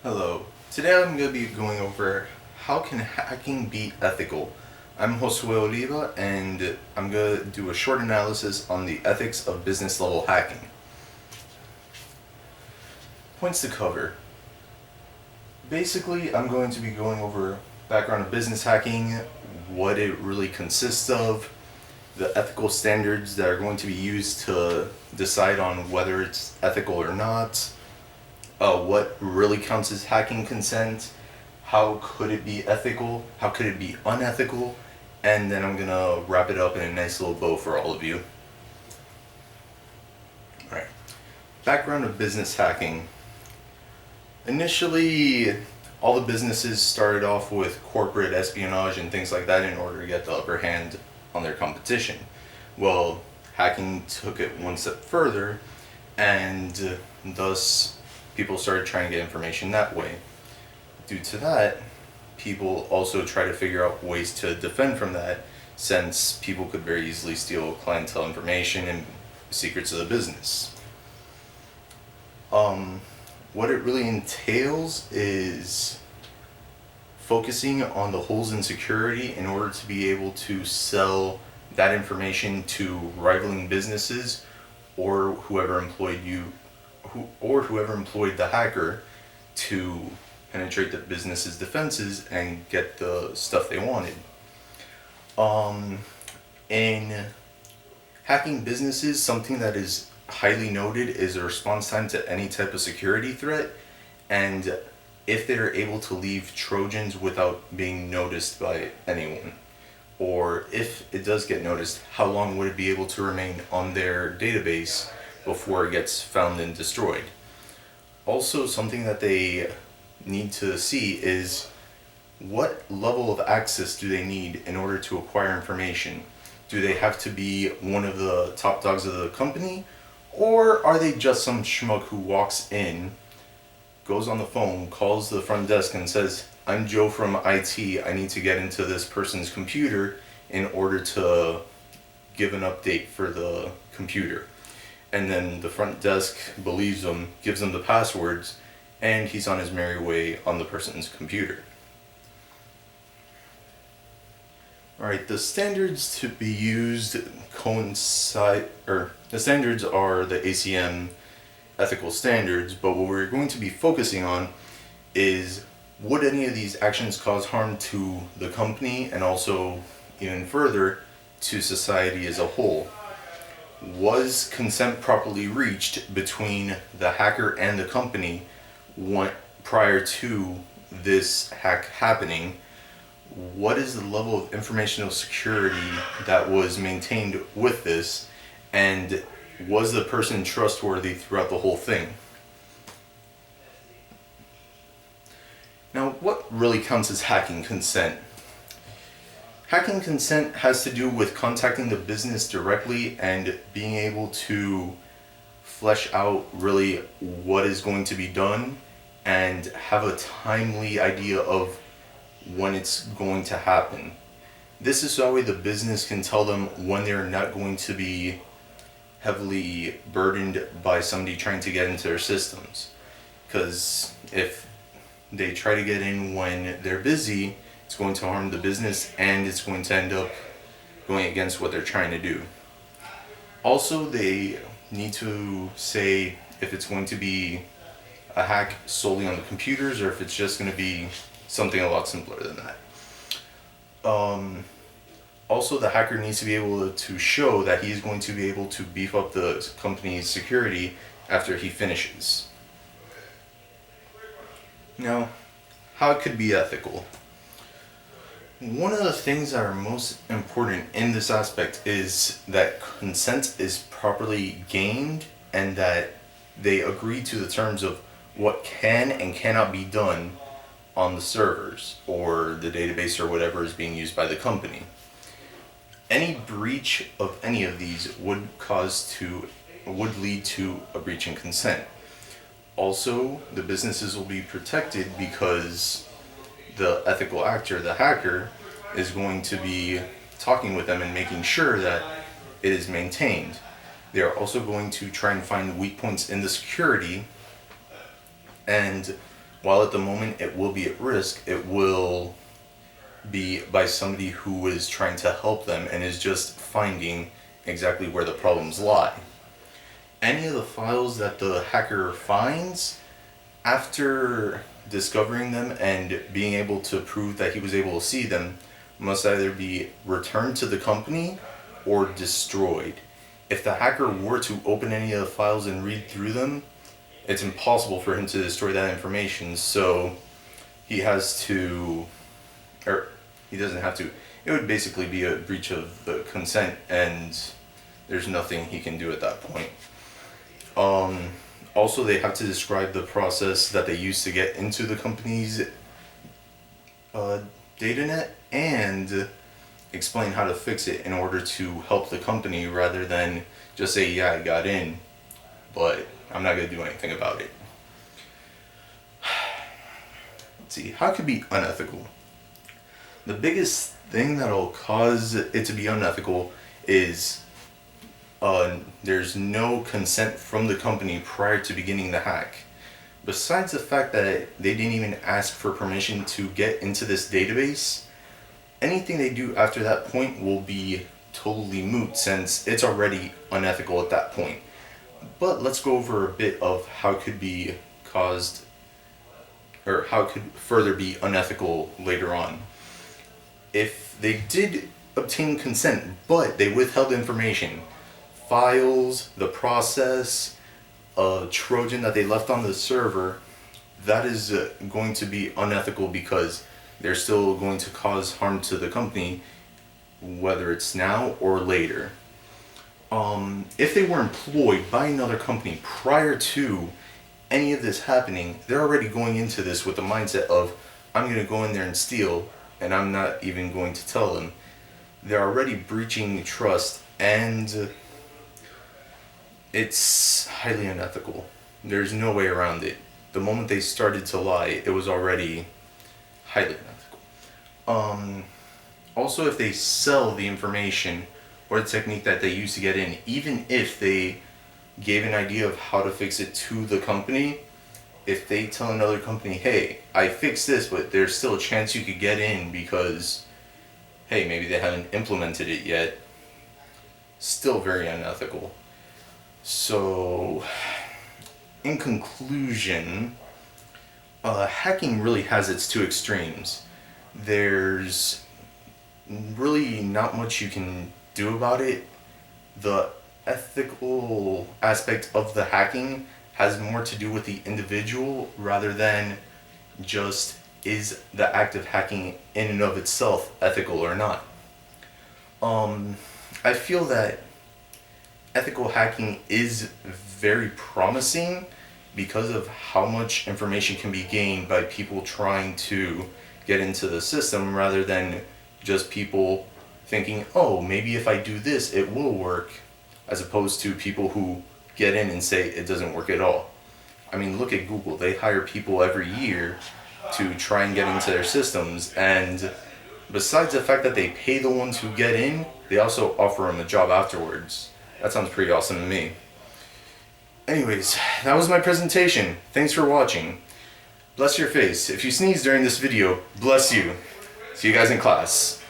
Hello. Today I'm going to be going over how can hacking be ethical. I'm Josue Oliva and I'm going to do a short analysis on the ethics of business level hacking. Points to cover. Basically, I'm going to be going over background of business hacking, what it really consists of, the ethical standards that are going to be used to decide on whether it's ethical or not, what really counts as hacking consent, how could it be ethical, how could it be unethical, and then I'm gonna wrap it up in a nice little bow for all of you. Alright, background of business hacking. Initially, all the businesses started off with corporate espionage and things like that in order to get the upper hand on their competition. Well, hacking took it one step further, and thus people started trying to get information that way. Due to that, people also try to figure out ways to defend from that, since people could very easily steal clientele information and secrets of the business. What it really entails is focusing on the holes in security in order to be able to sell that information to rivaling businesses or whoever employed the hacker to penetrate the business's defenses and get the stuff they wanted. In hacking businesses, something that is highly noted is the response time to any type of security threat, and if they're able to leave Trojans without being noticed by anyone, or if it does get noticed, how long would it be able to remain on their database before it gets found and destroyed. Also, something that they need to see is what level of access do they need in order to acquire information. Do they have to be one of the top dogs of the company, or are they just some schmuck who walks in, goes on the phone, calls the front desk and says, "I'm Joe from IT, I need to get into this person's computer in order to give an update for the computer." And then the front desk believes him, gives him the passwords, and he's on his merry way on the person's computer. Alright, the standards to be used the standards are the ACM ethical standards, but what we're going to be focusing on is, would any of these actions cause harm to the company and also, even further, to society as a whole? Was consent properly reached between the hacker and the company prior to this hack happening? What is the level of informational security that was maintained with this, and was the person trustworthy throughout the whole thing? Now, what really counts as hacking consent? Hacking consent has to do with contacting the business directly and being able to flesh out really what is going to be done and have a timely idea of when it's going to happen. This is so the business can tell them when they're not going to be heavily burdened by somebody trying to get into their systems. Because if they try to get in when they're busy, it's going to harm the business and it's going to end up going against what they're trying to do. Also, they need to say if it's going to be a hack solely on the computers or if it's just going to be something a lot simpler than that. Also, the hacker needs to be able to show that he's going to be able to beef up the company's security after he finishes. Now, how it could be ethical. One of the things that are most important in this aspect is that consent is properly gained and that they agree to the terms of what can and cannot be done on the servers or the database or whatever is being used by the company. Any breach of any of these would lead to a breach in consent. Also, the businesses will be protected because the ethical actor, the hacker, is going to be talking with them and making sure that it is maintained. They are also going to try and find weak points in the security and while at the moment it will be at risk, it will be by somebody who is trying to help them and is just finding exactly where the problems lie. Any of the files that the hacker finds, after discovering them and being able to prove that he was able to see them, must either be returned to the company or destroyed. If the hacker were to open any of the files and read through them, it's impossible for him to destroy that information, so he has to, or he doesn't have to. It would basically be a breach of the consent, and there's nothing he can do at that point. Also, they have to describe the process that they use to get into the company's data net and explain how to fix it in order to help the company, rather than just say, yeah, I got in, but I'm not going to do anything about it. Let's see, how it could be unethical? The biggest thing that'll cause it to be unethical is there's no consent from the company prior to beginning the hack. Besides the fact that they didn't even ask for permission to get into this database, anything they do after that point will be totally moot, since it's already unethical at that point. But let's go over a bit of how it could be caused, or how it could further be unethical later on. If they did obtain consent, but they withheld information, files, the process, a Trojan that they left on the server, that is going to be unethical, because they're still going to cause harm to the company, whether it's now or later. If they were employed by another company prior to any of this happening, they're already going into this with the mindset of, I'm going to go in there and steal, and I'm not even going to tell them. They're already breaching trust, and it's highly unethical. There's no way around it. The moment they started to lie, it was already highly unethical. Also, if they sell the information or the technique that they use to get in, even if they gave an idea of how to fix it to the company, if they tell another company, hey, I fixed this, but there's still a chance you could get in because, hey, maybe they haven't implemented it yet, still very unethical. So, in conclusion, hacking really has its two extremes. There's really not much you can do about it. The ethical aspect of the hacking has more to do with the individual rather than just, is the act of hacking in and of itself ethical or not. I feel that ethical hacking is very promising because of how much information can be gained by people trying to get into the system, rather than just people thinking, oh, maybe if I do this it will work, as opposed to people who get in and say it doesn't work at all. I mean, look at Google. They hire people every year to try and get into their systems, and besides the fact that they pay the ones who get in, they also offer them a job afterwards. That sounds pretty awesome to me. Anyways, that was my presentation. Thanks for watching. Bless your face. If you sneeze during this video, bless you. See you guys in class.